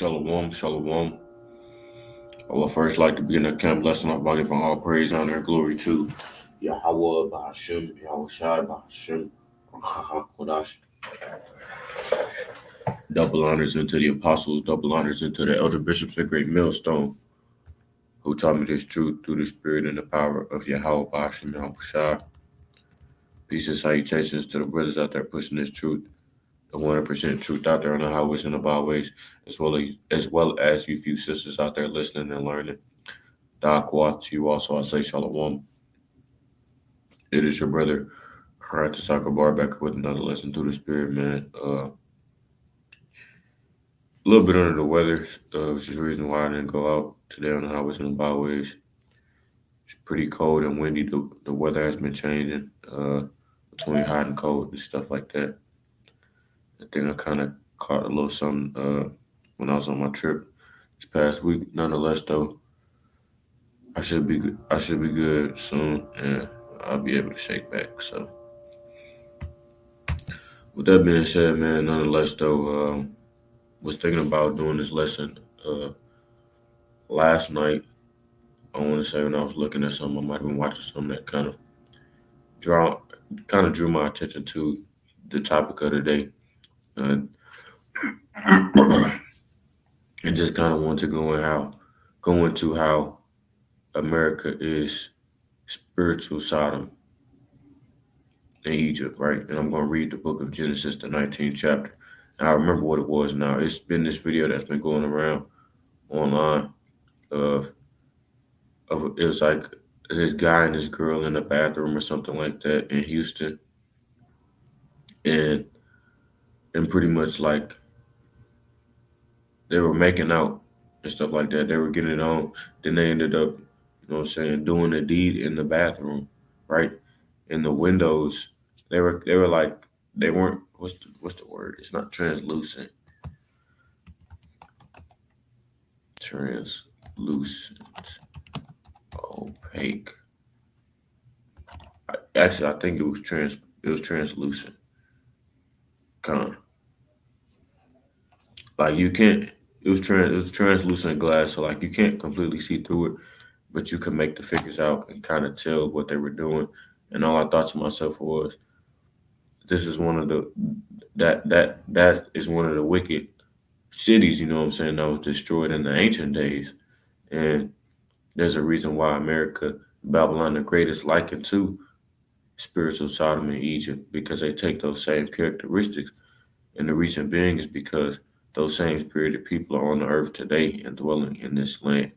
Shalom, shalom. I would first like to begin the camp lesson off by giving all praise, honor, and glory to Yahweh, Bahashim, Yahweh Shai, Bahashim, Kodash. Double honors into the apostles, double honors into the elder bishops and great millstone, who taught me this truth through the spirit and the power of Yahweh, Bahashim, Yahweh Shai. Peace and salutations to the brothers out there pushing this truth, the 100% truth out there on the highways and the byways, as you few sisters out there listening and learning. Da'akwah to you also, I say shalom. It is your brother, Karate Soccer Bar, back with another lesson through the spirit, man. A little bit under the weather, which is the reason why I didn't go out today on the highways and the byways. It's pretty cold and windy. The weather has been changing between hot and cold and stuff like that. I think I kind of caught a little something when I was on my trip this past week. Nonetheless, though, I should be good. I should be good soon, and I'll be able to shake back. So, with that being said, man, nonetheless, though, was thinking about doing this lesson last night. I want to say when I was looking at something, I might have been watching something that draw, drew my attention to the topic of the day, and just kind of want to go into how America is spiritual Sodom in Egypt, right? And I'm going to read the book of Genesis, the 19th chapter. And I remember what it was now. It's been this video that's been going around online of it was like this guy and this girl in a bathroom or something like that in Houston. And pretty much like they were making out and stuff like that. They were getting it on. Then they ended up, doing the deed in the bathroom, right? In the windows, they were like they weren't what's the word? It's not translucent. Translucent. Opaque. Actually, I think it was translucent. Like you can't. It was translucent glass, so like you can't completely see through it, but you can make the figures out and kind of tell what they were doing. And all I thought to myself was, this is one of the that is one of the wicked cities, you know what I'm saying, that was destroyed in the ancient days. And there's a reason why America, Babylon the Great, is likened to spiritual Sodom and Egypt, because they take those same characteristics. And the reason being is because those same spirited people are on the earth today and dwelling in this land.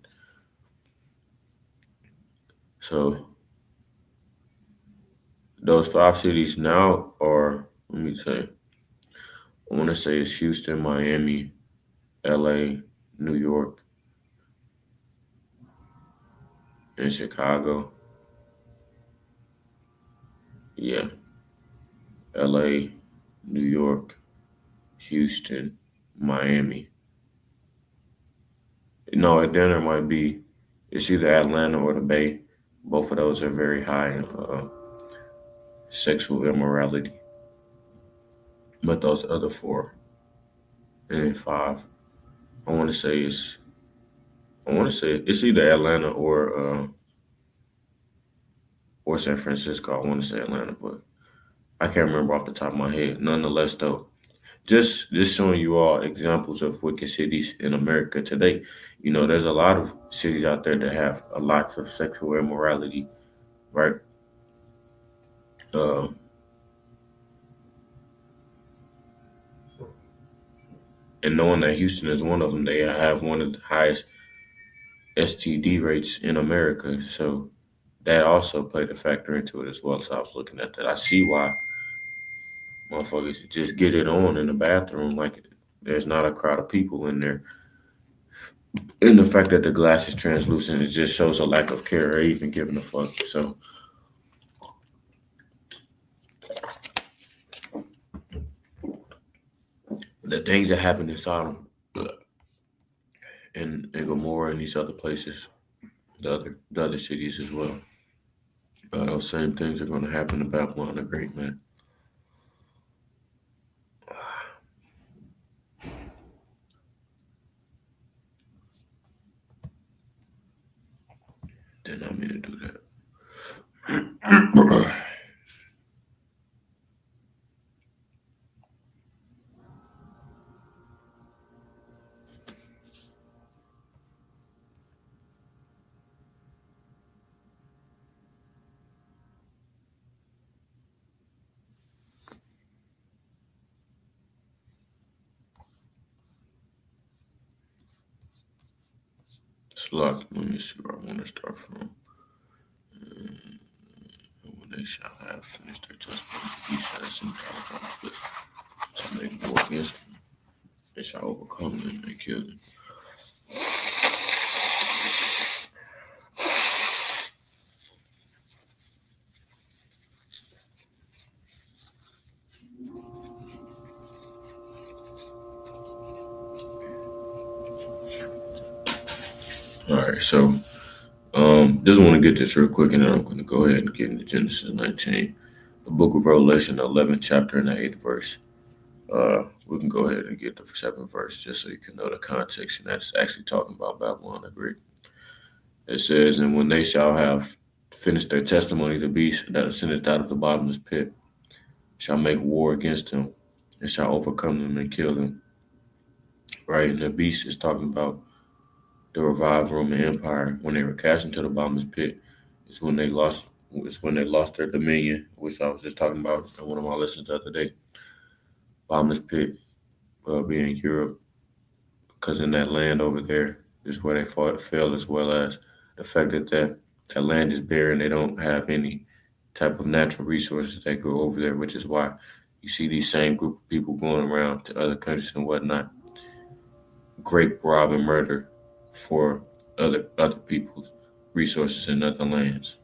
So those 5 cities now are, let me say, I want to say it's Houston, Miami, LA, New York, and Chicago. Yeah. LA, New York, Houston, Miami. No, then there might be, it's either Atlanta or the Bay. Both of those are very high in sexual immorality. But those other 4, and then 5, I want to say it's either Atlanta or San Francisco. I want to say Atlanta, but I can't remember off the top of my head. Nonetheless, though, just showing you all examples of wicked cities in America today. You know, there's a lot of cities out there that have a lot of sexual immorality, right? And knowing that Houston is one of them, they have one of the highest STD rates in America. So that also played a factor into it as well. So I was looking at that. I see why motherfuckers just get it on in the bathroom like there's not a crowd of people in there. And the fact that the glass is translucent, it just shows a lack of care or even giving a fuck. So the things that happen in Sodom and Gomorrah and these other places, the other cities as well, those same things are going to happen to Babylon the Great, man. Did not mean to do that. Slug, let me see where I want to start from. And when they shall have finished their testimony, he says in California, but shall make war against them, they shall overcome them and kill them. All right, so just want to get this real quick, and then I'm going to go ahead and get into Genesis 19, the book of Revelation, the 11th chapter and the 8th verse. We can go ahead and get the 7th verse just so you can know the context, and that's actually talking about Babylon the Great. It says, "And when they shall have finished their testimony, the beast that ascendeth out of the bottomless pit shall make war against them, and shall overcome them and kill them." Right, and the beast is talking about the revived Roman Empire when they were cast into the bottomless pit. Is when they lost. It's when they lost their dominion, which I was just talking about in one of my lessons the other day. Bottomless pit being Europe, because in that land over there is where they fell, as well as the fact that land is barren. They don't have any type of natural resources that go over there, which is why you see these same group of people going around to other countries and whatnot, grape, rob, and murder for other people's resources in other lands.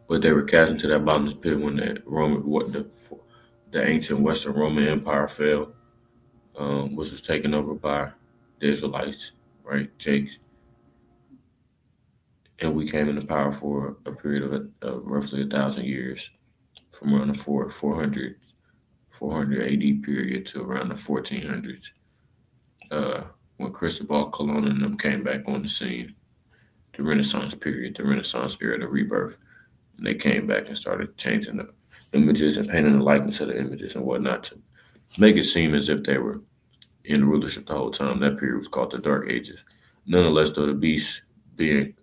But they were cast into that bottomless pit when the ancient Western Roman Empire fell, which was taken over by the Israelites, right, Jakes, and we came into power for a period of roughly 1,000 years, from around the 400 AD period to around the 1400s, when Cristobal Colon and them came back on the scene, the Renaissance period, the Renaissance era, the rebirth. And they came back and started changing the images and painting the likeness of the images and whatnot to make it seem as if they were in rulership the whole time. That period was called the Dark Ages. Nonetheless, though, the beast being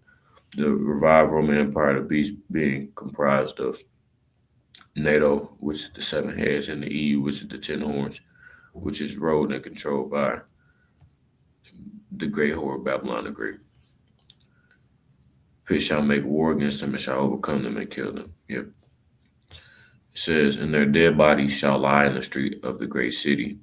the revived Roman Empire, the beast being comprised of NATO, which is the 7 heads, and the EU, which is the 10 horns, which is ruled and controlled by the great whore Babylon the Great. Pit shall make war against them and shall overcome them and kill them. Yep. It says, "And their dead bodies shall lie in the street of the great city,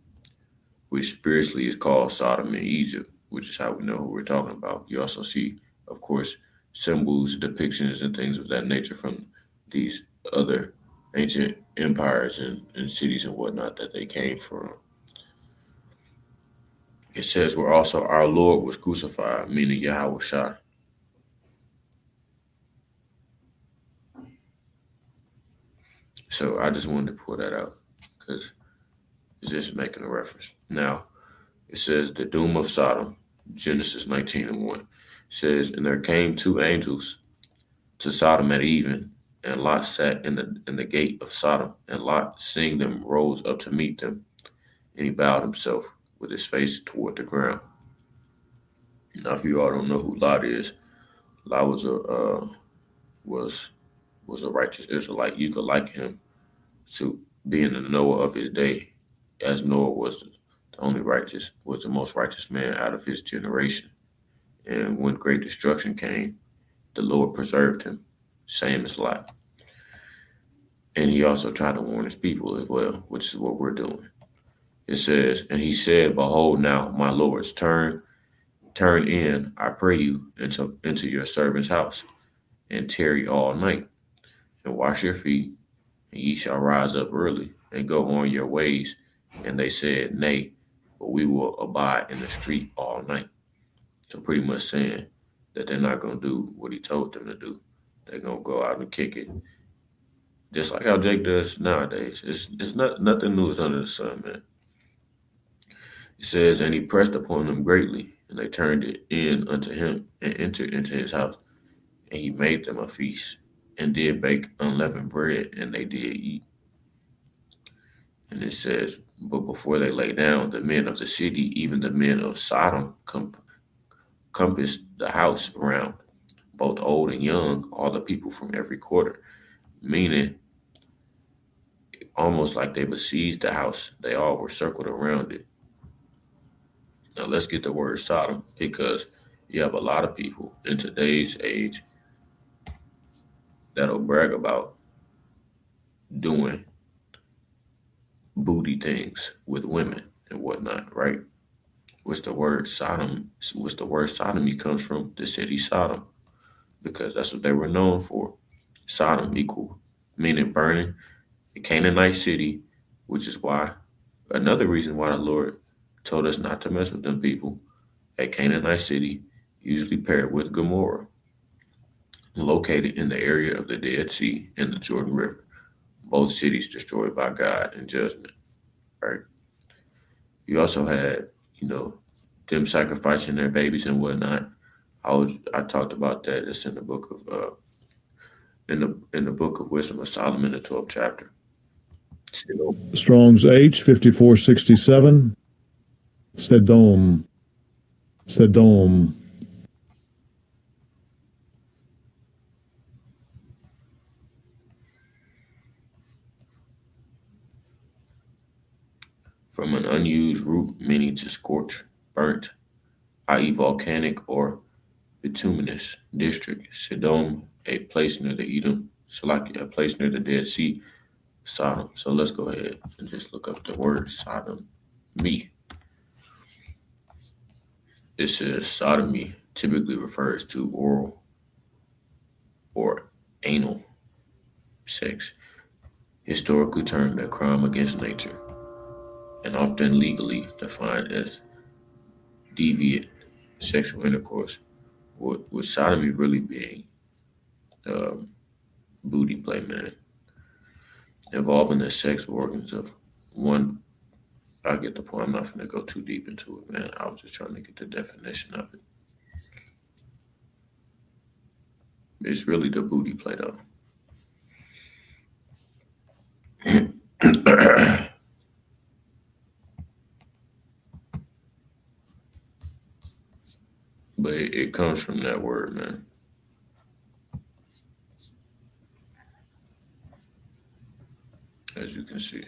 which spiritually is called Sodom and Egypt," which is how we know who we're talking about. You also see, of course, symbols, depictions, and things of that nature from these other ancient empires and cities and whatnot that they came from. It says, "Where also our Lord was crucified," meaning Yahweh Shai. So I just wanted to pull that out because it's just making a reference. Now, it says the doom of Sodom, Genesis 19:1. It says, "And there came 2 angels to Sodom at even, and Lot sat in the gate of Sodom, and Lot, seeing them, rose up to meet them, and he bowed himself with his face toward the ground." Now, if you all don't know who Lot is, Lot was was a righteous Israelite. You could like him to being the Noah of his day, as Noah was the only righteous, was the most righteous man out of his generation. And when great destruction came, the Lord preserved him, same as Lot. And he also tried to warn his people as well, which is what we're doing. It says, "And he said, Behold now, my lords, turn in, I pray you, into your servant's house, and tarry all night, and wash your feet, and ye shall rise up early, and go on your ways. And they said, Nay, but we will abide in the street all night." So pretty much saying that they're not going to do what he told them to do. They're going to go out and kick it. Just like how Jake does nowadays. It's not nothing new is under the sun, man. It says, "And he pressed upon them greatly, and they turned it in unto him, and entered into his house." and he made them a feast, and did bake unleavened bread, and they did eat. And it says, but before they lay down, the men of the city, even the men of Sodom, compassed the house around, both old and young, all the people from every quarter, meaning almost like they besieged the house. They all were circled around it. Now let's get the word Sodom, because you have a lot of people in today's age that'll brag about doing booty things with women and whatnot, right? What's the word Sodom? What's the word sodomy comes from? The city Sodom, because that's what they were known for. Sodom equal, meaning burning, a Canaanite city, which is why another reason why the Lord told us not to mess with them people. A Canaanite city, usually paired with Gomorrah, located in the area of the Dead Sea and the Jordan River. Both cities destroyed by God in judgment. Right. You also had, them sacrificing their babies and whatnot. I talked about that. It's in the book of in the book of Wisdom of Solomon, the 12th chapter. Strong's H 5467. Sedom. Sedom. From an unused root, meaning to scorch, burnt, i.e., volcanic or bituminous district. Sedom, a place near the Edom. Salakia, a place near the Dead Sea. Sodom. So let's go ahead and just look up the word Sodom. It says sodomy typically refers to oral or anal sex, historically termed a crime against nature, and often legally defined as deviant sexual intercourse, with sodomy really being um, booty play, man, involving the sex organs of one. I get the point. I'm not going to go too deep into it, man. I was just trying to get the definition of it. It's really the booty play, though. But it comes from that word, man. As you can see.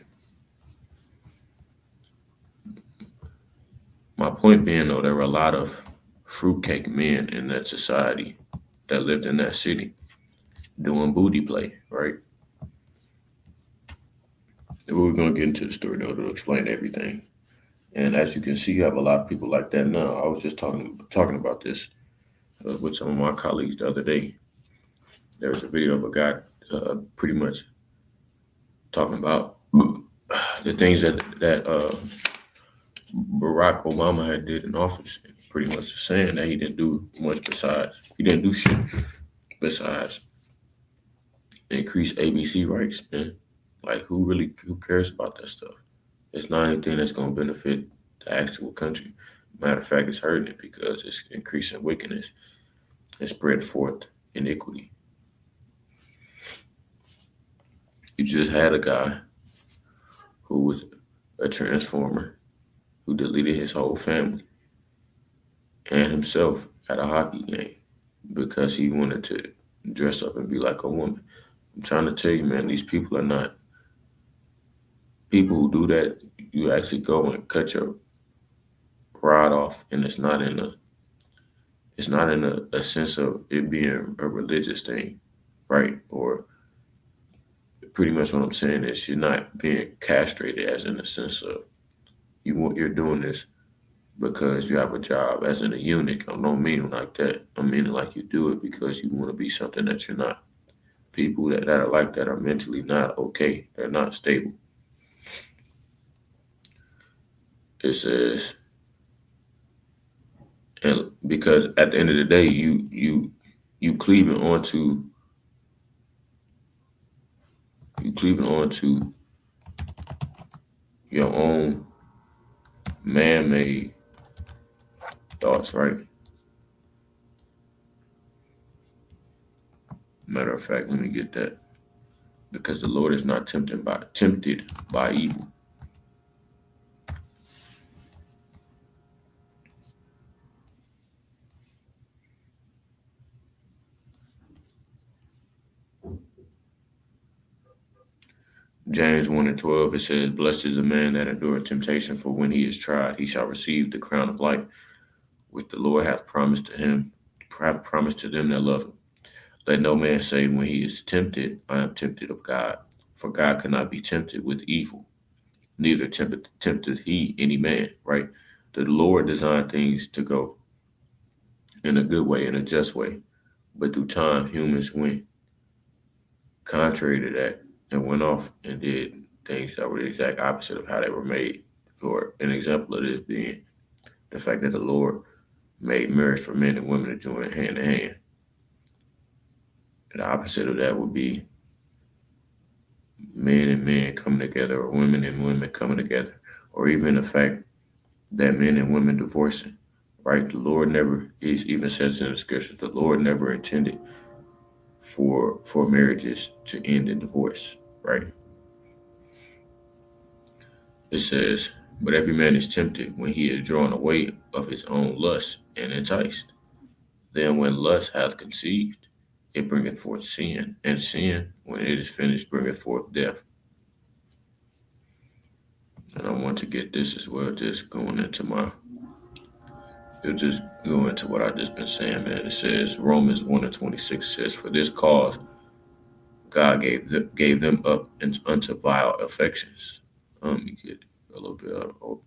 My point being, though, there were a lot of fruitcake men in that society that lived in that city doing booty play, right? And we're going to get into the story, though, to explain everything. And as you can see, you have a lot of people like that now. I was just talking about this with some of my colleagues the other day. There was a video of a guy pretty much talking about the things that Barack Obama had did in office, and pretty much saying that he didn't do shit besides increase ABC rights, man. Like who cares about that stuff? It's not anything that's gonna benefit the actual country. Matter of fact, it's hurting it because it's increasing wickedness and spreading forth iniquity. You just had a guy who was a transformer who deleted his whole family and himself at a hockey game because he wanted to dress up and be like a woman. I'm trying to tell you, man, these people are not people who do that. You actually go and cut your rod off, and it's not in a sense of it being a religious thing, right? Or pretty much what I'm saying is you're not being castrated as in the sense of you're doing this because you have a job as in a eunuch. I don't mean like that. I mean like you do it because you want to be something that you're not. People that are like that are mentally not okay. They're not stable. It says, and because at the end of the day, you cleaving onto your own man-made thoughts, right? Matter of fact, let me get that. Because the Lord is not tempted by evil. James 1 and 12, it says, "Blessed is the man that endureth temptation, for when he is tried, he shall receive the crown of life, which the Lord hath promised to them that love him. Let no man say when he is tempted, I am tempted of God. For God cannot be tempted with evil, neither tempteth he any man," right? The Lord designed things to go in a good way, in a just way. But through time, humans went contrary to that and went off and did things that were the exact opposite of how they were made. For an example of this being the fact that the Lord made marriage for men and women to join hand in hand. And the opposite of that would be men and men coming together, or women and women coming together, or even the fact that men and women divorcing, right? The Lord never, it even says in the scripture, the Lord never intended for marriages to end in divorce, right? It says, "But every man is tempted when he is drawn away of his own lust and enticed. Then when lust hath conceived, it bringeth forth sin, and sin, when it is finished, bringeth forth death." And I want to get this as well, just going into it'll just go into what I just been saying, man. It says, Romans 1 and 26 says, "For this cause God gave them up unto vile affections." Let me get a little bit out of.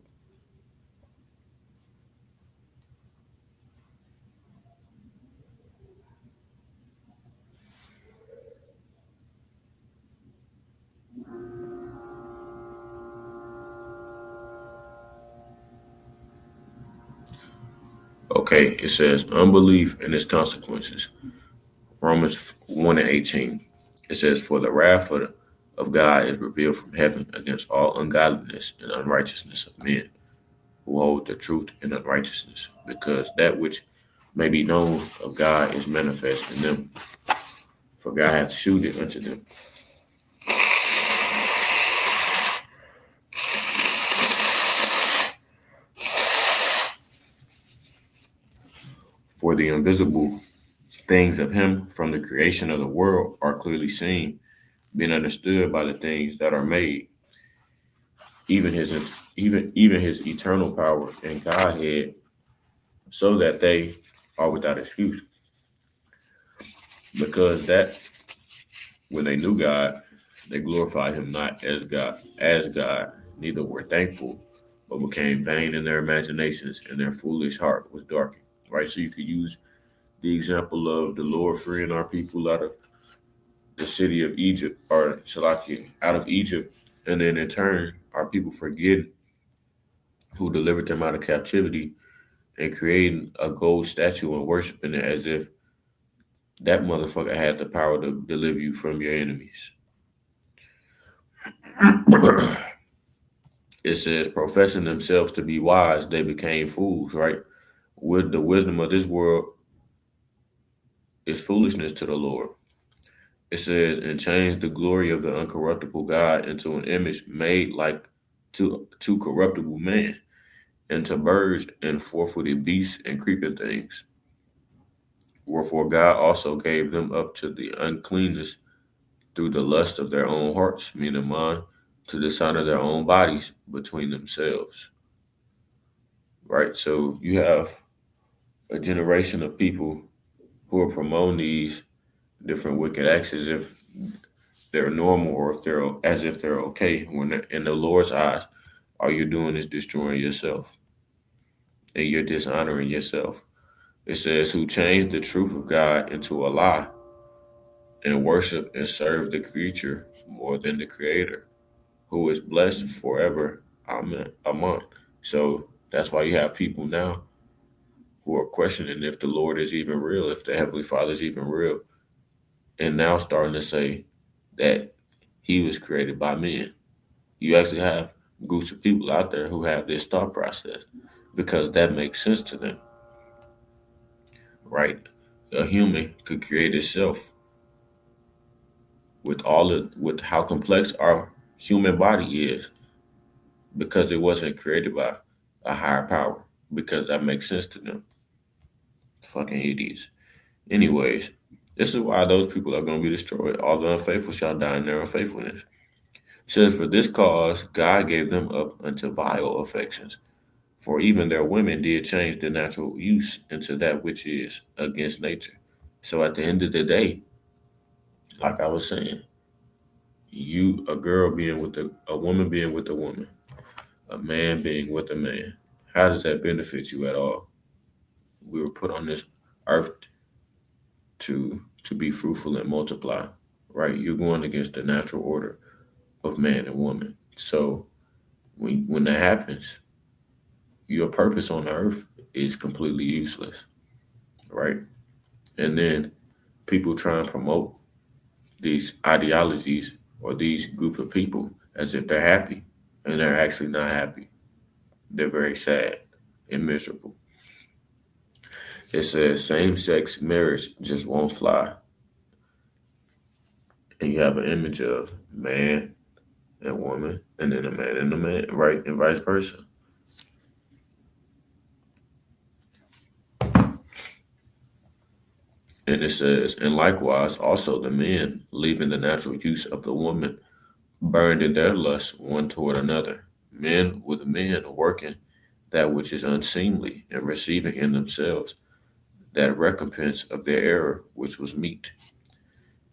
Okay, it says, "Unbelief and its consequences." Romans 1 and 18. It says, "For the wrath of God is revealed from heaven against all ungodliness and unrighteousness of men, who hold the truth in unrighteousness, because that which may be known of God is manifest in them. For God hath shewed it unto them." "For the invisible things of him from the creation of the world are clearly seen, being understood by the things that are made, even his eternal power and Godhead, so that they are without excuse. Because that when they knew God, they glorified him not as God, neither were thankful, but became vain in their imaginations, and their foolish heart was darkened." Right? So you could use the example of the Lord freeing our people out of the city of Egypt, or Salakia, out of Egypt, and then in turn, our people forgetting who delivered them out of captivity and creating a gold statue and worshiping it as if that motherfucker had the power to deliver you from your enemies. It says, "Professing themselves to be wise, they became fools," right? With the wisdom of this world is foolishness to the Lord. It says, "And changed the glory of the uncorruptible God into an image made like to corruptible man, and to birds and four-footed beasts and creeping things. Wherefore God also gave them up to the uncleanness through the lust of their own hearts," meaning mind, "to dishonor their own bodies between themselves." Right? So you have a generation of people who are promoting these different wicked acts as if they're normal, or if they're okay, when in the Lord's eyes, all you're doing is destroying yourself and you're dishonoring yourself. It says, "Who changed the truth of God into a lie, and worship and serve the creature more than the creator, who is blessed forever. Amen." Amen. So that's why you have people now who are questioning if the Lord is even real, if the Heavenly Father is even real, and now starting to say that he was created by men. You actually have groups of people out there who have this thought process because that makes sense to them, right? A human could create itself with how complex our human body is, because it wasn't created by a higher power, because that makes sense to them. Fucking idiots. Anyways, this is why those people are going to be destroyed. All the unfaithful shall die in their unfaithfulness. It says, for this cause God gave them up unto vile affections. For even their women did change the natural use into that which is against nature. So at the end of the day, like I was saying, a girl being with a woman being with a woman, a man being with a man, how does that benefit you at all? We were put on this earth to be fruitful and multiply, right? You're going against the natural order of man and woman. So when that happens, your purpose on the earth is completely useless, right? And then people try and promote these ideologies or these group of people as if they're happy, and they're actually not happy. They're very sad and miserable. It says same-sex marriage just won't fly, and you have an image of man and woman, and then a man and a man, right, and vice versa. And it says, and likewise also the men, leaving the natural use of the woman, burned in their lust one toward another, men with men working that which is unseemly, and receiving in themselves that recompense of their error which was meet.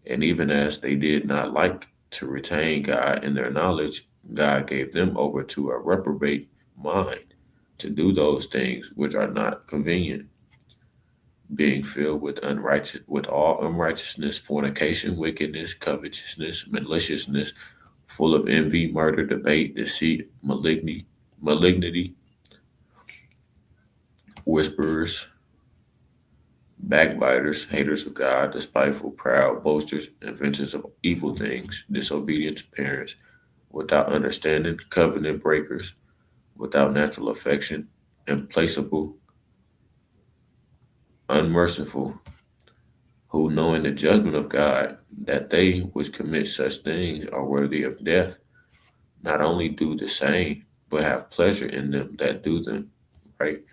And even as they did not like to retain God in their knowledge, God gave them over to a reprobate mind to do those things which are not convenient, being filled with all unrighteousness, fornication, wickedness, covetousness, maliciousness, full of envy, murder, debate, deceit, malignity, whisperers, backbiters, haters of God, despiteful, proud, boasters, inventors of evil things, disobedient to parents, without understanding, covenant breakers, without natural affection, implacable, unmerciful, who knowing the judgment of God, that they which commit such things are worthy of death, not only do the same, but have pleasure in them that do them, right?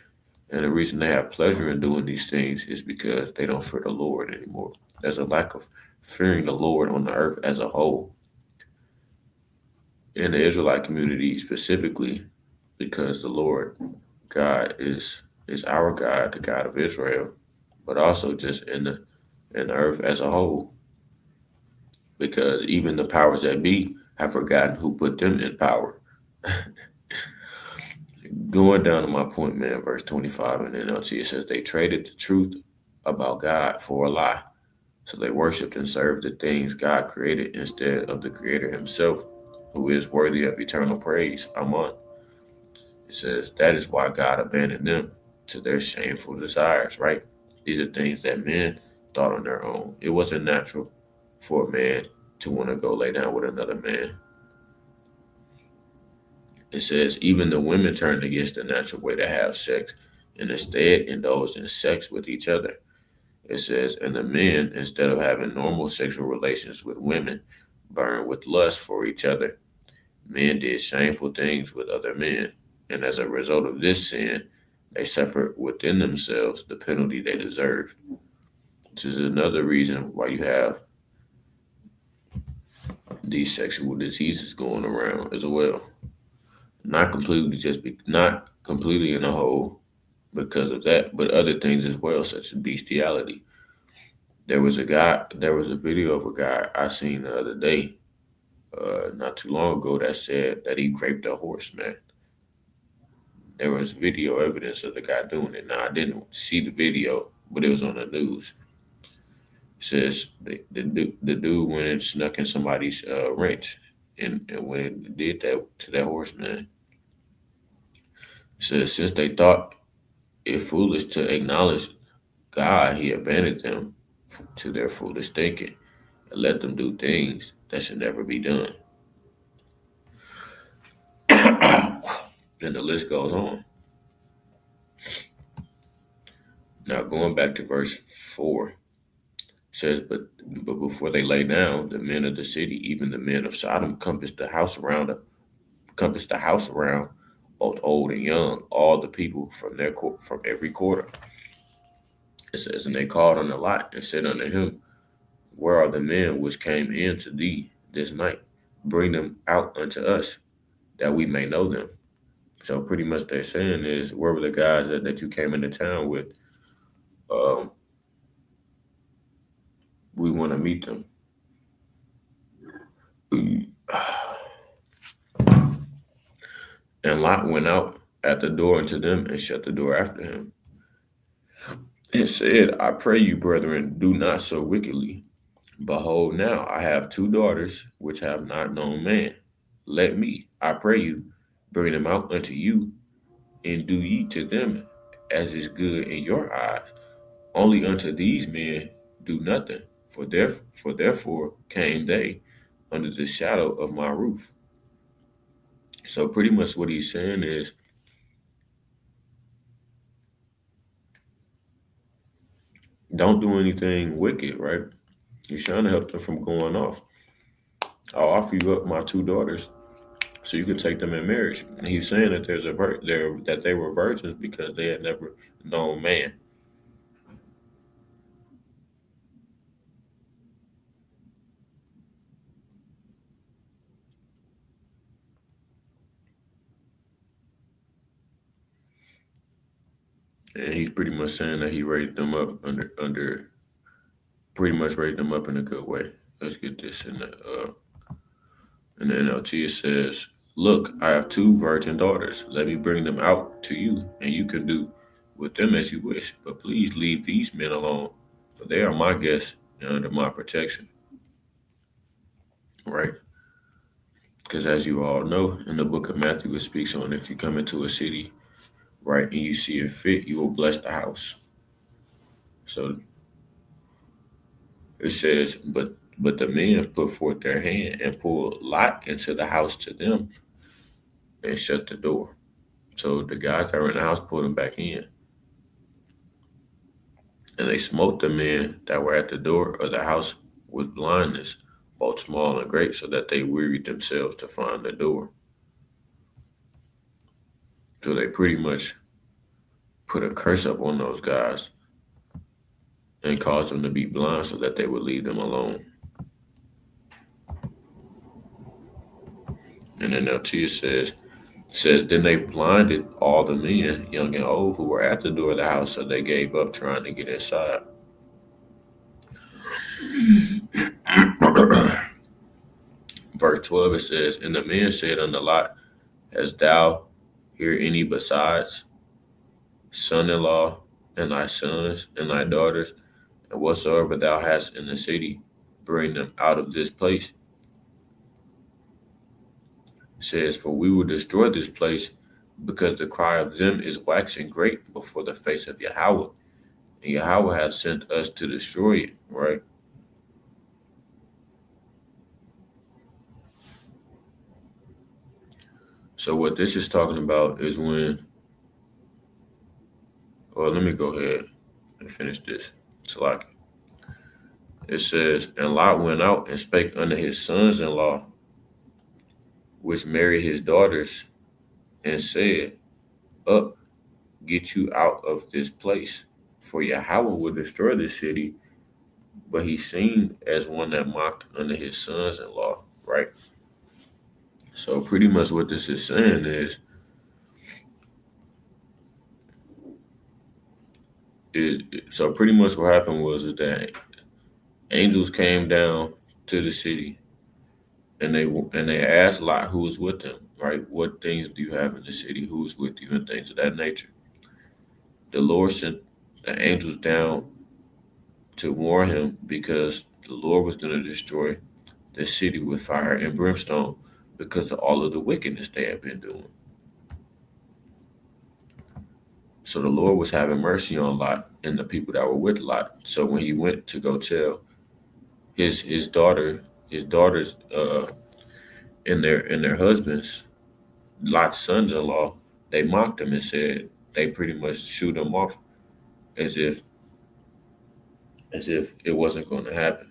And the reason they have pleasure in doing these things is because they don't fear the Lord anymore. There's a lack of fearing the Lord on the earth as a whole. In the Israelite community specifically, because the Lord God is our God, the God of Israel, but also just in the earth as a whole, because even the powers that be have forgotten who put them in power. Going down to my point, man, verse 25 in NLT, it says they traded the truth about God for a lie. So they worshiped and served the things God created instead of the Creator Himself, who is worthy of eternal praise. Amen. It says that is why God abandoned them to their shameful desires, right? These are things that men thought on their own. It wasn't natural for a man to want to go lay down with another man. It says even the women turned against the natural way to have sex and instead indulged in sex with each other. It says, and the men, instead of having normal sexual relations with women, burned with lust for each other. Men did shameful things with other men, and as a result of this sin, they suffered within themselves the penalty they deserved. This is another reason why you have these sexual diseases going around as well. Not completely in a whole because of that, but other things as well, such as bestiality. There was a video of a guy I seen the other day, not too long ago, that said that he raped a horse, man. There was video evidence of the guy doing it. Now, I didn't see the video, but it was on the news. It says the dude went and snuck in somebody's ranch, and when it did that to that horse, man, it says since they thought it foolish to acknowledge God, he abandoned them to their foolish thinking and let them do things that should never be done. And the list goes on. Now, going back to verse 4, says, but before they lay down, the men of the city, even the men of Sodom, compassed the house around, both old and young, all the people from every quarter. It says, and they called on Lot and said unto him, where are the men which came in to thee this night? Bring them out unto us, that we may know them. So pretty much they're saying is, where were the guys that you came into town with? Um, we want to meet them. And Lot went out at the door unto them and shut the door after him, and said, I pray you, brethren, do not so wickedly. Behold, now I have two daughters which have not known man. Let me, I pray you, bring them out unto you, and do ye to them as is good in your eyes. Only unto these men do nothing, for therefore came they under the shadow of my roof. So pretty much what he's saying is, don't do anything wicked, right? He's trying to help them from going off. I'll offer you up my two daughters so you can take them in marriage. And he's saying that that they were virgins because they had never known man. And he's pretty much saying that he raised them up under pretty much raised them up in a good way. Let's get this in the NLT. It says, "Look, I have two virgin daughters. Let me bring them out to you, and you can do with them as you wish. But please leave these men alone, for they are my guests and under my protection." Right? Because as you all know, in the book of Matthew, it speaks on if you come into a city, right, and you see it fit, you will bless the house. So it says, but the men put forth their hand and pulled Lot into the house to them and shut the door. So the guys that were in the house pulled him back in. And they smote the men that were at the door of the house with blindness, both small and great, so that they wearied themselves to find the door. So they pretty much put a curse up on those guys and caused them to be blind so that they would leave them alone. And then NLT says, then they blinded all the men, young and old, who were at the door of the house, so they gave up trying to get inside. Verse 12, it says, and the men said unto Lot, hast thou here any besides son-in-law and thy sons and thy daughters, and whatsoever thou hast in the city, bring them out of this place? It says, for we will destroy this place, because the cry of them is waxing great before the face of Yahweh, and Yahweh hath sent us to destroy it, right? So what this is talking about is when, well, let me go ahead and finish this. It says, and Lot went out and spake unto his sons-in-law, which married his daughters, and said, up, get you out of this place, for Yahweh will destroy this city. But he seemed as one that mocked unto his sons-in-law, right? So pretty much what this is saying is so pretty much what happened was is that angels came down to the city, and they asked Lot who was with them, right? What things do you have in the city? Who's with you, and things of that nature. The Lord sent the angels down to warn him, because the Lord was going to destroy the city with fire and brimstone because of all of the wickedness they had been doing. So the Lord was having mercy on Lot and the people that were with Lot. So when he went to go tell his daughters and their husbands, Lot's sons-in-law, they mocked him and said, they pretty much shoot him off as if as if it wasn't going to happen.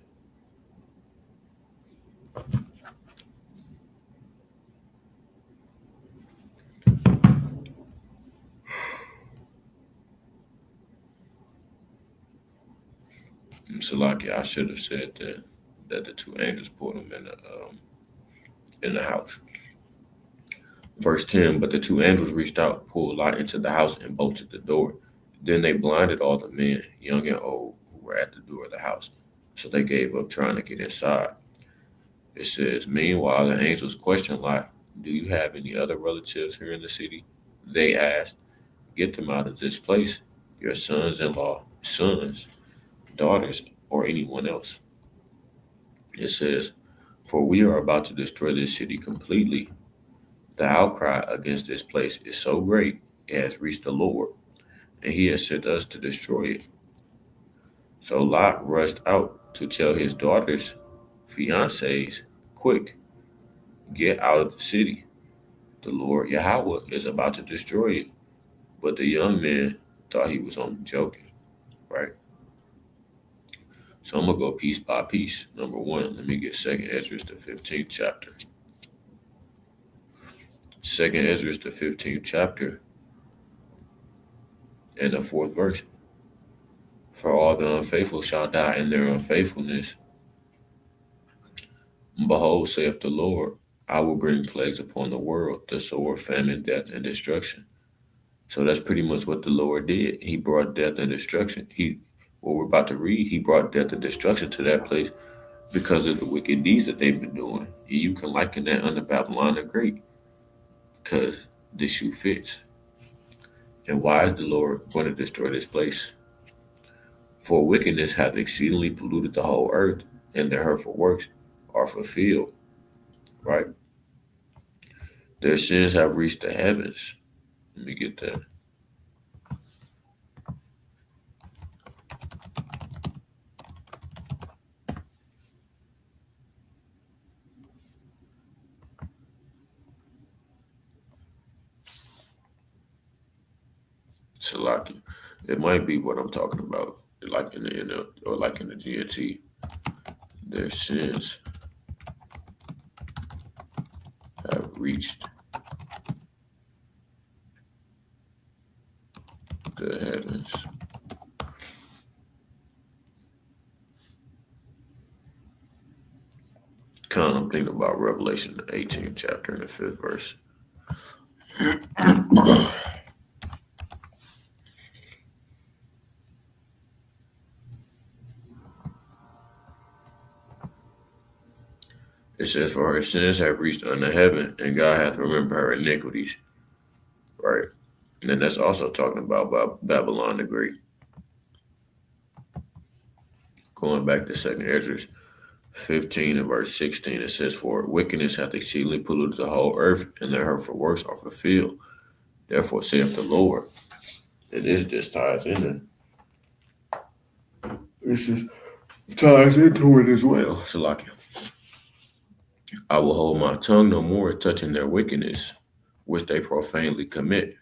So, like, I should have said that the two angels pulled him in the house. Verse 10, but the two angels reached out, pulled Lot into the house, and bolted the door. Then they blinded all the men, young and old, who were at the door of the house. So they gave up trying to get inside. It says, meanwhile, the angels questioned Lot, do you have any other relatives here in the city? They asked, get them out of this place, your sons in law, sons, daughters, or anyone else. It says, for we are about to destroy this city completely. The outcry against this place is so great, it has reached the Lord, and he has sent us to destroy it. So Lot rushed out to tell his daughters, fiancés, quick, get out of the city. The Lord Yahweh is about to destroy it. But the young man thought he was only joking, right? So I'm gonna go piece by piece. Number one, let me get Second Ezra the 15th chapter. Second Ezra the 15th chapter and the fourth verse. For all the unfaithful shall die in their unfaithfulness. Behold, saith the Lord, I will bring plagues upon the world, the sword, famine, death, and destruction. So that's pretty much what the Lord did. He brought death and destruction. What we're about to read, he brought death and destruction to that place because of the wicked deeds that they've been doing. You can liken that under Babylon the Great because the shoe fits. And why is the Lord going to destroy this place? For wickedness hath exceedingly polluted the whole earth, and their hurtful works are fulfilled. Right? Their sins have reached the heavens. Let me get that. Salaki. It might be what I'm talking about, like in the or like in the GNT. Their sins have reached the heavens. Kind of, I'm thinking about Revelation, the 18th chapter and the 5th verse. It says, for her sins have reached unto heaven, and God hath remembered her iniquities. Right? And that's also talking about Babylon the Great. Going back to 2nd Ezra 15 and verse 16, it says, for wickedness hath exceedingly polluted the whole earth, and their hurtful works are fulfilled. Therefore saith the Lord. And this just ties into this is ties into it as well. So like I will hold my tongue no more touching their wickedness, which they profanely commit.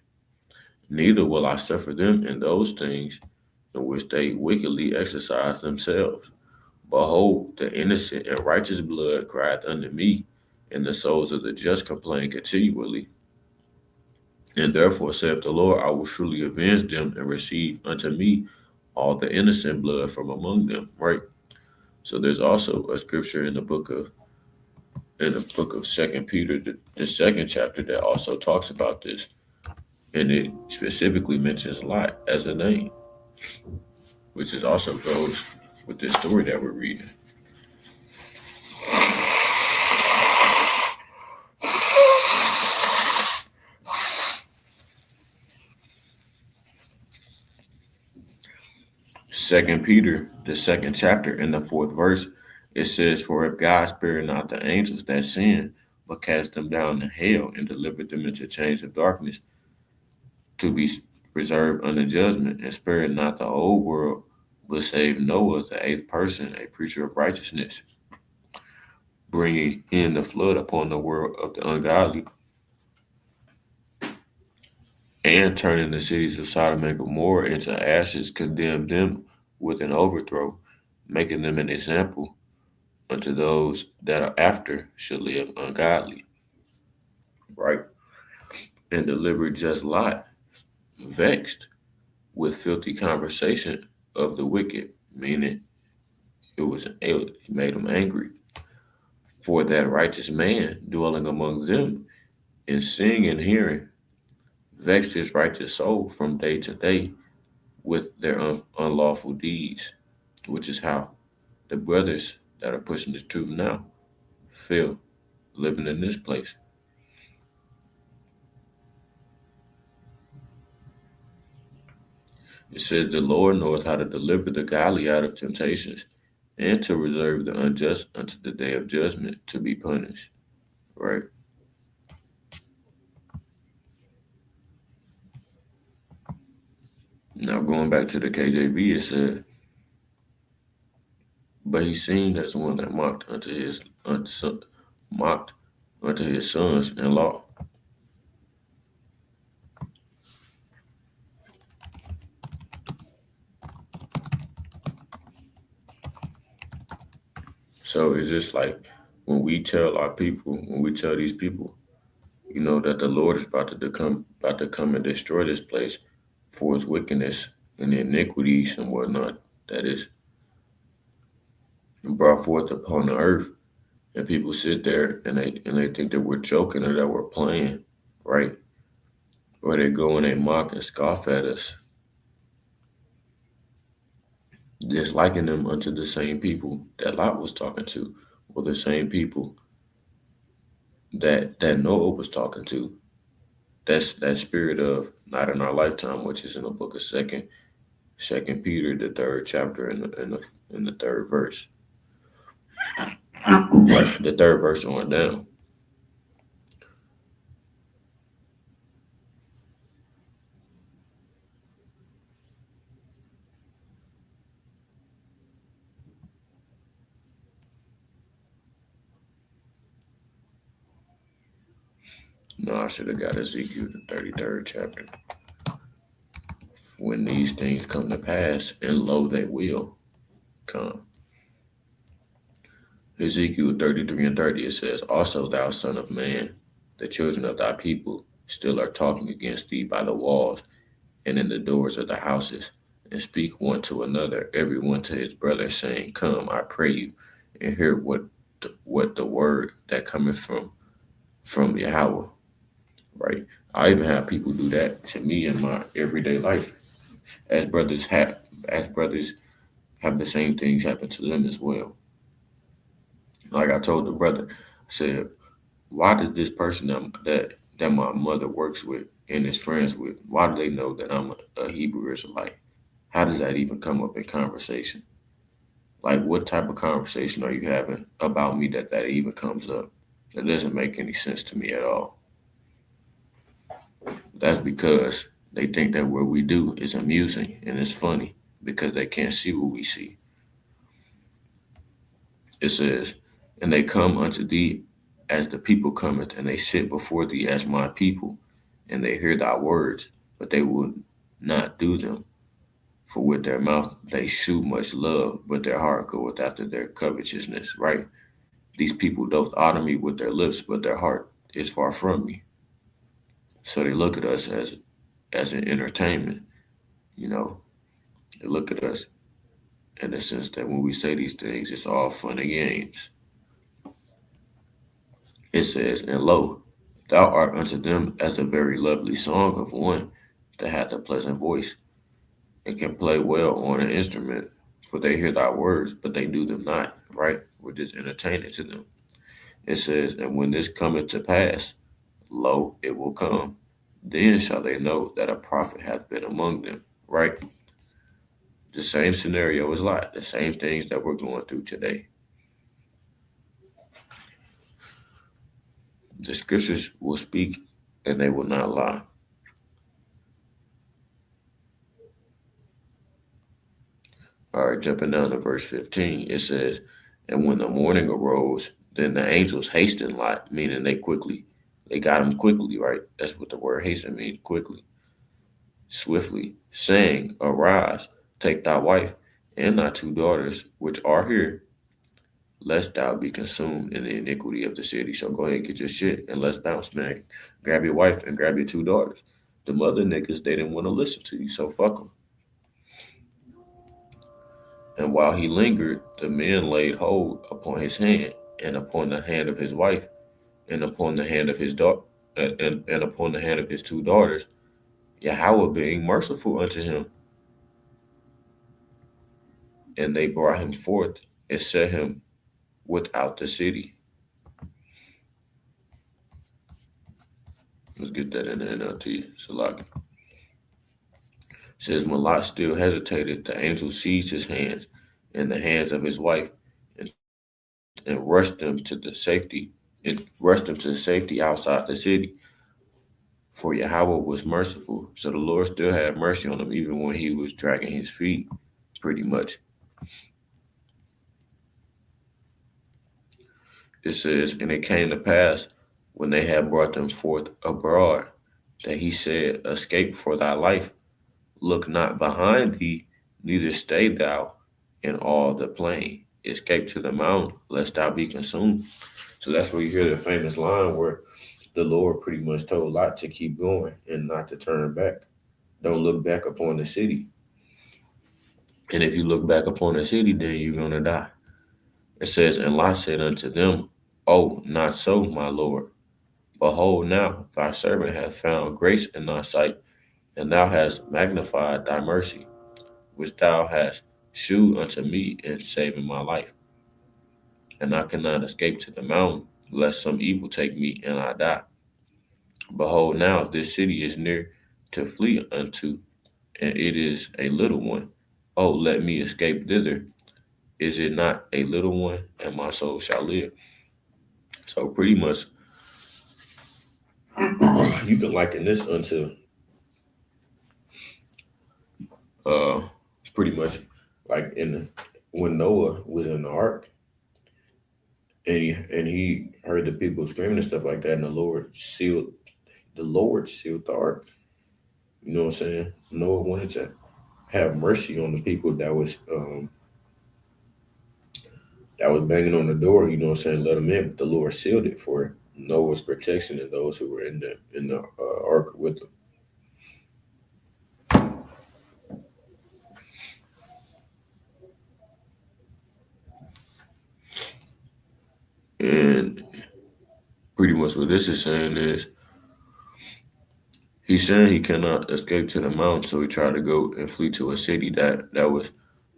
Neither will I suffer them in those things in which they wickedly exercise themselves. Behold, the innocent and righteous blood crieth unto me, and the souls of the just complain continually. And therefore saith the Lord, I will surely avenge them and receive unto me all the innocent blood from among them. Right? So there's also a scripture in the book of Second Peter, the second chapter, that also talks about this. And it specifically mentions Lot as a name, which is also goes with this story that we're reading. Second Peter, the second chapter and the fourth verse, it says, for if God spared not the angels that sinned, but cast them down to hell and delivered them into chains of darkness to be reserved unto judgment, and spared not the whole world, but saved Noah, the eighth person, a preacher of righteousness, bringing in the flood upon the world of the ungodly, and turning the cities of Sodom and Gomorrah into ashes, condemned them with an overthrow, making them an example unto those that are after should live ungodly, right? And delivered just Lot, vexed with filthy conversation of the wicked, meaning it made him angry. For that righteous man dwelling among them in seeing and hearing vexed his righteous soul from day to day with their unlawful deeds, which is how the brothers that are pushing the truth now feel living in this place. It says, the Lord knoweth how to deliver the godly out of temptations and to reserve the unjust unto the day of judgment to be punished. Right? Now going back to the KJV, it said, but he seemed as one that mocked unto his sons in law. So it's just like when we tell these people, that the Lord is about to come and destroy this place for its wickedness and iniquities and whatnot that is brought forth upon the earth. And people sit there and they think that we're joking or that we're playing, right? Or they go and they mock and scoff at us, disliking them unto the same people that Lot was talking to, or the same people that Noah was talking to. That's that spirit of not in our lifetime, which is in the book of Second Peter, the third chapter, in the third verse, right? The third verse on down. No, I should have got Ezekiel, the 33rd chapter. When these things come to pass, and lo, they will come. Ezekiel 33 and 30, it says, also thou son of man, the children of thy people still are talking against thee by the walls and in the doors of the houses, and speak one to another, every one to his brother, saying, come, I pray you, and hear what the word that cometh from Yahweh, right? I even have people do that to me in my everyday life, as brothers have the same things happen to them as well. Like I told the brother, I said, why does this person that my mother works with and is friends with, why do they know that I'm a Hebrew Israelite? How does that even come up in conversation? Like, what type of conversation are you having about me that even comes up? That doesn't make any sense to me at all. That's because they think that what we do is amusing and it's funny because they can't see what we see. It says, and they come unto thee as the people cometh, and they sit before thee as my people, and they hear thy words, but they will not do them. For with their mouth they shew much love, but their heart goeth after their covetousness, right? These people doth honor me with their lips, but their heart is far from me. So they look at us as an entertainment, you know. They look at us in the sense that when we say these things, it's all fun and games. It says, and lo, thou art unto them as a very lovely song of one that hath a pleasant voice and can play well on an instrument, for they hear thy words, but they do them not, right? We're just entertaining to them. It says, and when this cometh to pass, lo, it will come. Then shall they know that a prophet hath been among them, right? The same scenario is Lot, the same things that we're going through today. The scriptures will speak and they will not lie. All right, jumping down to verse 15, it says, and when the morning arose, then the angels hastened Lot, meaning they got him quickly, right? That's what the word hasten means, quickly, swiftly, saying, arise, take thy wife, and thy two daughters, which are here, lest thou be consumed in the iniquity of the city. So go ahead and get your shit and let's bounce, man. Grab your wife and grab your two daughters. The mother niggas, they didn't want to listen to you, so fuck them. And while he lingered, the men laid hold upon his hand, and upon the hand of his wife, and upon the hand of his daughter, and upon the hand of his two daughters, Yahweh being merciful unto him. And they brought him forth and set him without the city. Let's get that in the NLT. Salaki. Says when Lot still hesitated, the angel seized his hands and the hands of his wife and, and rushed them to safety outside the city. For Yahweh was merciful. So the Lord still had mercy on him even when he was dragging his feet, pretty much. It says, and it came to pass when they had brought them forth abroad, that he said, escape for thy life. Look not behind thee, neither stay thou in all the plain. Escape to the mountain, lest thou be consumed. So that's where you hear the famous line where the Lord pretty much told Lot to keep going and not to turn back. Don't look back upon the city. And if you look back upon the city, then you're going to die. It says, and Lot said unto them, oh, not so, my Lord. Behold, now thy servant hath found grace in thy sight, and thou hast magnified thy mercy, which thou hast shewed unto me in saving my life. And I cannot escape to the mountain, lest some evil take me and I die. Behold, now this city is near to flee unto, and it is a little one. Oh, let me escape thither. Is it not a little one, and my soul shall live? So pretty much, you can liken this unto uh pretty much like when Noah was in the ark and he heard the people screaming and stuff like that, and the Lord sealed the ark. You know what I'm saying? Noah wanted to have mercy on the people that was banging on the door, you know what I'm saying, let them in, but the Lord sealed it for Noah's protection and those who were in the ark with him. And pretty much what this is saying is he's saying he cannot escape to the mountain, so he tried to go and flee to a city that was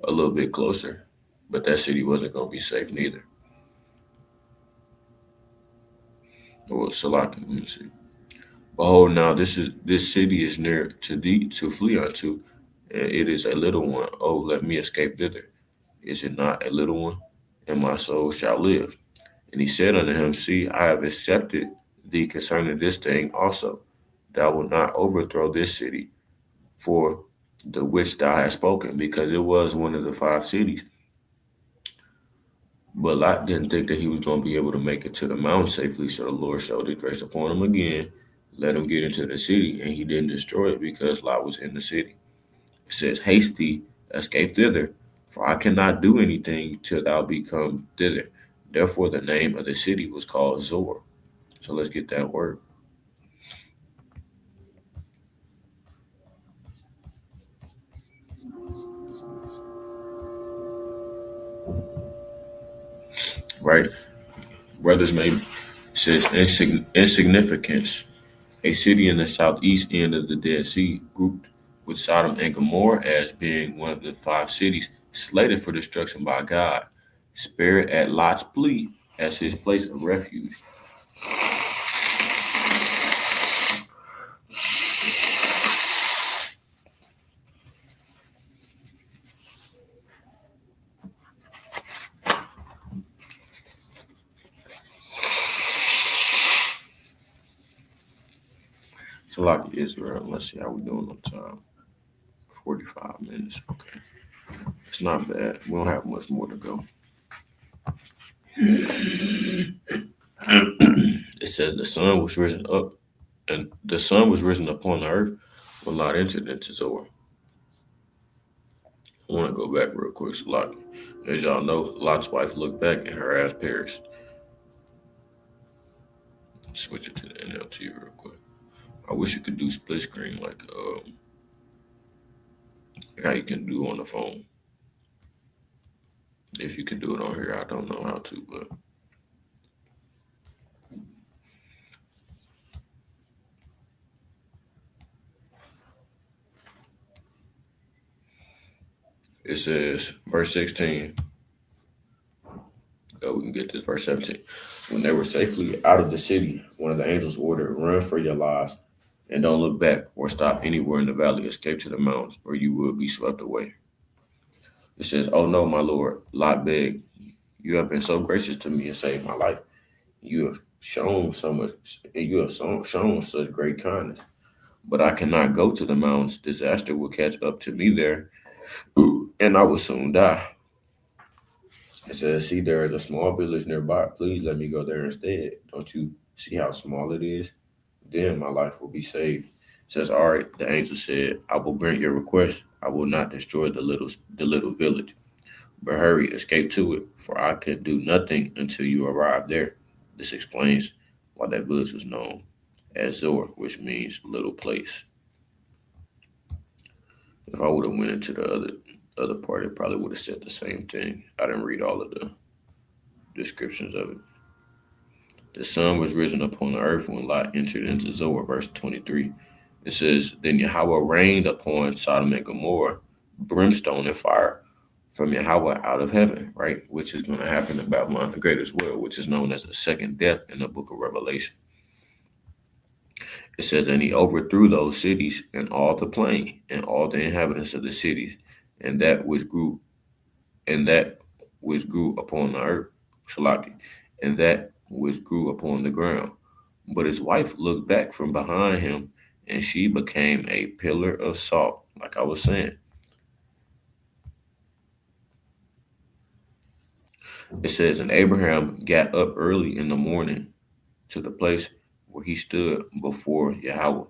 a little bit closer, but that city wasn't going to be safe neither. Well, Salaki, let me see. Behold, now this city is near to thee to flee unto, and it is a little one. Oh, let me escape thither. Is it not a little one? And my soul shall live. And he said unto him, see, I have accepted thee concerning this thing also. Thou wilt not overthrow this city for the which thou hast spoken, because it was one of the 5 cities. But Lot didn't think that he was going to be able to make it to the mountain safely, so the Lord showed his grace upon him again, let him get into the city, and he didn't destroy it because Lot was in the city. It says, haste thee, escape thither, for I cannot do anything till thou be come thither. Therefore the name of the city was called Zor. So let's get that word. Right? Brothers may says insignificance. A city in the southeast end of the Dead Sea, grouped with Sodom and Gomorrah as being one of the 5 cities slated for destruction by God, spared at Lot's plea as his place of refuge. So like Israel, let's see how we doing on time. 45 minutes. Okay. It's not bad. We don't have much more to go. It says the sun was risen up, and the sun was risen upon the earth when Lot entered into Zoar. I want to go back real quick. So, like, as y'all know, Lot's wife looked back and her ass perished. Switch it to the NLT real quick. I wish you could do split screen like how you can do on the phone. If you can do it on here, I don't know how to, but it says, verse 16. We can get this, verse 17. When they were safely out of the city, one of the angels ordered, "Run for your lives, and don't look back or stop anywhere in the valley. Escape to the mountains, or you will be swept away." It says, "Oh no, my lord," Lot begged. "You have been so gracious to me and saved my life. You have shown so much, you have shown such great kindness. But I cannot go to the mountains. Disaster will catch up to me there, and I will soon die." It says, "See, there is a small village nearby. Please let me go there instead. Don't you see how small it is? Then my life will be saved." It says, "All right," the angel said, "I will grant your request. I will not destroy the little village. But hurry, escape to it, for I can do nothing until you arrive there." This explains why that village was known as Zor, which means little place. If I would have went into the other part, it probably would have said the same thing. I didn't read all of the descriptions of it. The sun was risen upon the earth when Lot entered into Zoar, verse 23. It says, "Then Yahweh rained upon Sodom and Gomorrah brimstone and fire from Yahweh out of heaven," right? Which is going to happen in Babylon the Great as well, which is known as the second death in the book of Revelation. It says, "And he overthrew those cities and all the plain and all the inhabitants of the cities, and that which grew upon the earth, Shalaki, and that which grew upon the ground. But his wife looked back from behind him, and she became a pillar of salt," like I was saying. It says, "And Abraham got up early in the morning to the place where he stood before Yahweh.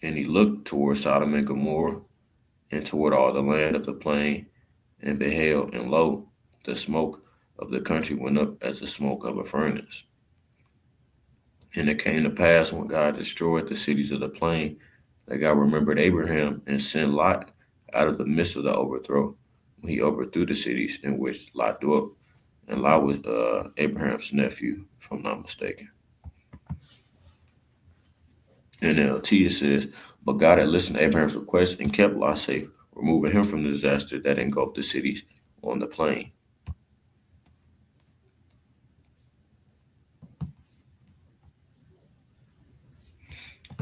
And he looked toward Sodom and Gomorrah and toward all the land of the plain, and beheld, and lo, the smoke of the country went up as the smoke of a furnace. And it came to pass when God destroyed the cities of the plain, that God remembered Abraham and sent Lot out of the midst of the overthrow, when he overthrew the cities in which Lot dwelt." And Lot was Abraham's nephew, if I'm not mistaken. In NLT it says, "But God had listened to Abraham's request and kept Lot safe, removing him from the disaster that engulfed the cities on the plain."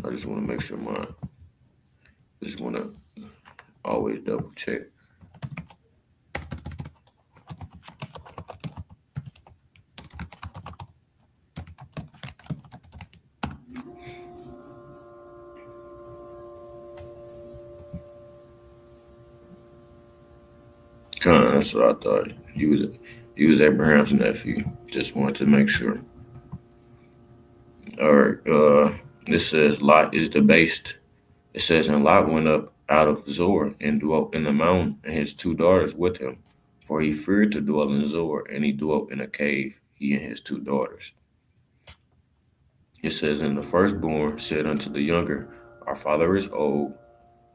I just want to make sure I just want to always double check. That's what I thought. He was Abraham's nephew. Just wanted to make sure. All right. It says Lot is debased. It says, "And Lot went up out of Zor and dwelt in the mountain, and his two daughters with him. For he feared to dwell in Zor, and he dwelt in a cave, he and his two daughters." It says, "And the firstborn said unto the younger, Our father is old,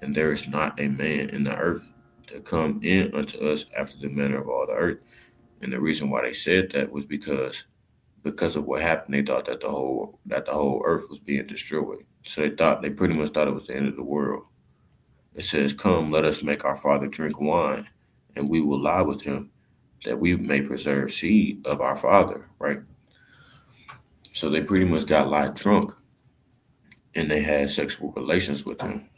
and there is not a man in the earth to come in unto us after the manner of all the earth." And the reason why they said that was because of what happened. They thought that the whole earth was being destroyed. So they pretty much thought it was the end of the world. It says, "Come, let us make our father drink wine, and we will lie with him, that we may preserve seed of our father," right? So they pretty much got Lot drunk, and they had sexual relations with him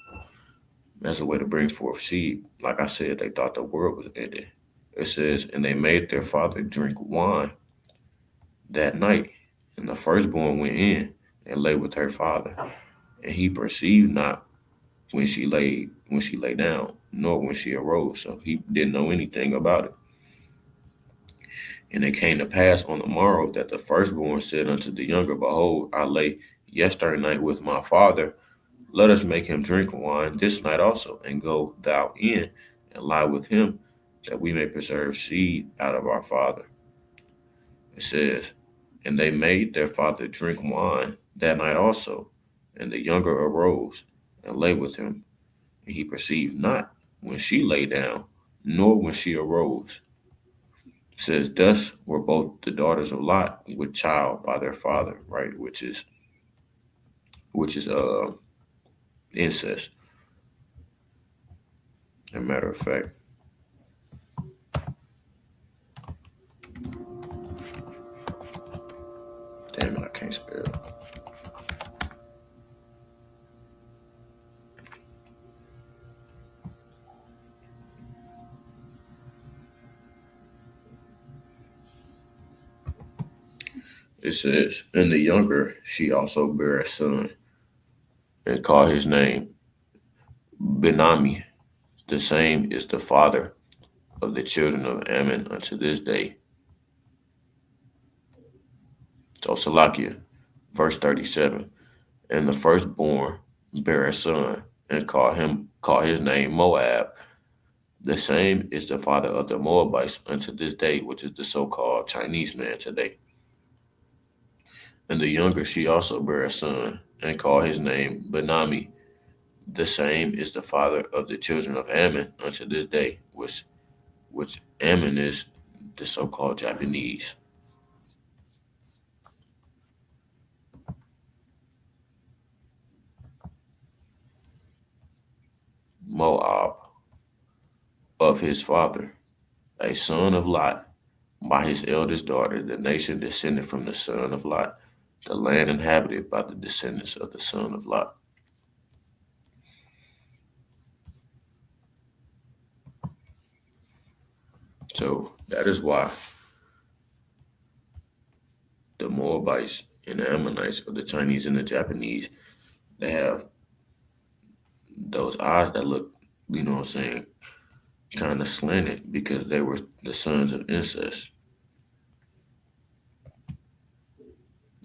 as a way to bring forth seed. Like I said, they thought the world was ended. It says, "And they made their father drink wine that night, and the firstborn went in and lay with her father, and he perceived not when she lay down, nor when she arose." So he didn't know anything about it. "And it came to pass on the morrow that the firstborn said unto the younger, Behold, I lay yesterday night with my father. Let us make him drink wine this night also, and go thou in and lie with him, that we may preserve seed out of our father. It says, and they made their father drink wine that night also. And the younger arose and lay with him. And he perceived not when she lay down, nor when she arose. It says, thus were both the daughters of Lot with child by their father, right? Which is incest. As a matter of fact. Damn it, I can't spell. It says, and the younger she also bare a son, and called his name Benami. The same is the father of the children of Ammon unto this day. So Salakia, verse 37. And the firstborn bare a son, and called his name Moab. The same is the father of the Moabites unto this day, which is the so-called Chinese man today. And the younger she also bare a son, and called his name Benami. The same is the father of the children of Ammon unto this day, which Ammon is the so-called Japanese. Moab of his father, a son of Lot, by his eldest daughter, the nation descended from the son of Lot, the land inhabited by the descendants of the son of Lot. So that is why the Moabites and the Ammonites, or the Chinese and the Japanese, they have those eyes that look, what I'm saying, kind of slanted, because they were the sons of incest.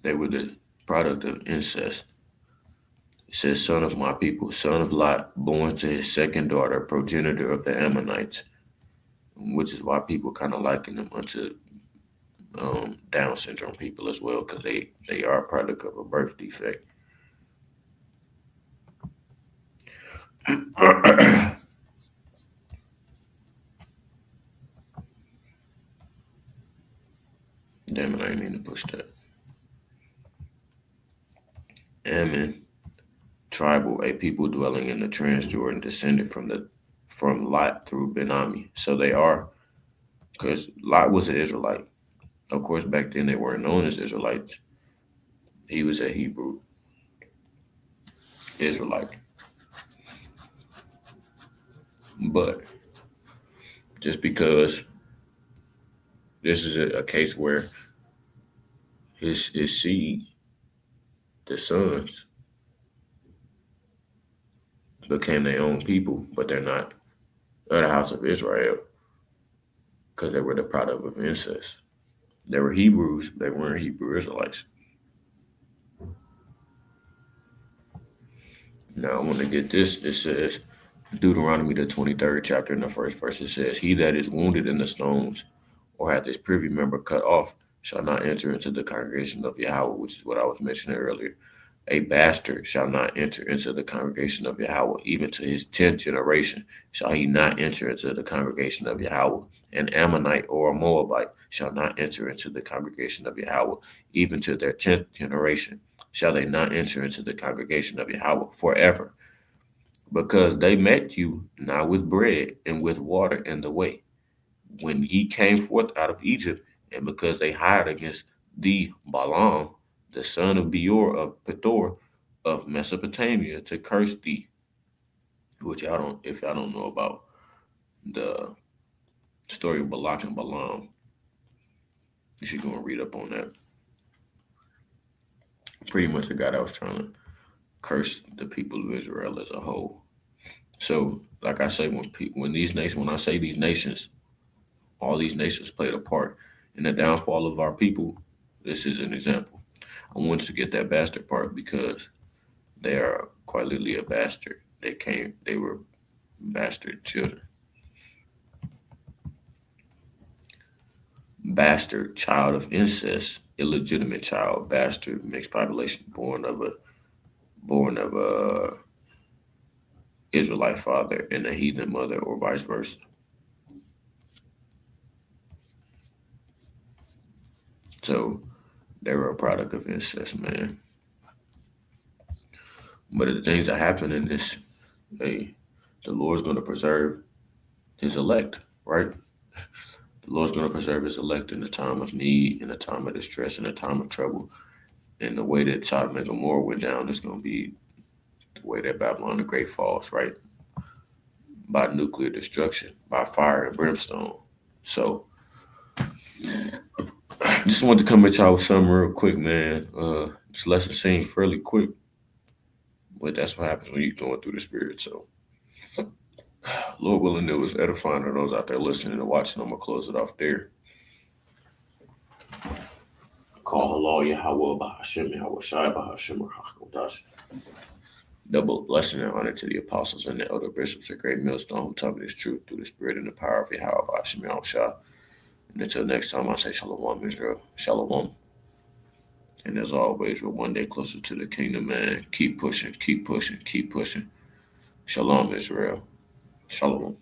They were the product of incest. It says, son of my people, son of Lot, born to his second daughter, progenitor of the Ammonites, which is why people kind of liken them unto Down syndrome people as well, because they are a product of a birth defect. Damn it, I didn't mean to push that. Ammon, tribal, a people dwelling in the Transjordan, descended from Lot through Benami. So they are, because Lot was an Israelite. Of course, back then they weren't known as Israelites. He was a Hebrew Israelite. But just because this is a case where his seed, the sons, became their own people, but they're not of the house of Israel, because they were the product of incest. They were Hebrews, they weren't Hebrew Israelites. Now I want to get this. It says, Deuteronomy, the 23rd chapter, in the first verse, it says, he that is wounded in the stones, or hath his privy member cut off, shall not enter into the congregation of Yahweh, which is what I was mentioning earlier. A bastard shall not enter into the congregation of Yahweh, even to his 10th generation shall he not enter into the congregation of Yahweh. An Ammonite or a Moabite shall not enter into the congregation of Yahweh, even to their 10th generation shall they not enter into the congregation of Yahweh forever, because they met you not with bread and with water in the way, when ye came forth out of Egypt, and because they hired against thee Balaam, the son of Beor of Pethor of Mesopotamia, to curse thee. Which if y'all don't know about the story of Balak and Balaam, you should go and read up on that. Pretty much a guy that was trying to curse the people of Israel as a whole. So, like I say, when I say these nations, all these nations played a part in the downfall of our people. This is an example. I wanted to get that bastard part because they are quite literally a bastard. They were bastard children. Bastard, child of incest, illegitimate child, bastard, mixed population, born of a Israelite father and a heathen mother, or vice versa. So they were a product of incest, man. But the things that happen in this, hey, the Lord's going to preserve his elect, right? The Lord's going to preserve his elect in a time of need, in a time of distress, in a time of trouble. And the way that Sodom and Gomorrah went down is going to be the way that Babylon the Great falls, right? By nuclear destruction, by fire and brimstone. So, just wanted to come at y'all with something real quick, man. This lesson seemed fairly quick, but that's what happens when you're going through the Spirit. So, Lord willing, it was edifying to those out there listening and watching. I'm going to close it off there. Call halal Yahweh Bahashem Yahweh Shai Bahashem Hakodash. Double blessing and honor to the apostles and the elder bishops of Great Millstone who taught me this truth through the spirit and the power of Yahweh Bahashem Yahweh Shai. And until next time, I say Shalom, Israel. Shalom. And as always, we're one day closer to the kingdom, man. Keep pushing, keep pushing, keep pushing. Shalom, Israel. Shalom.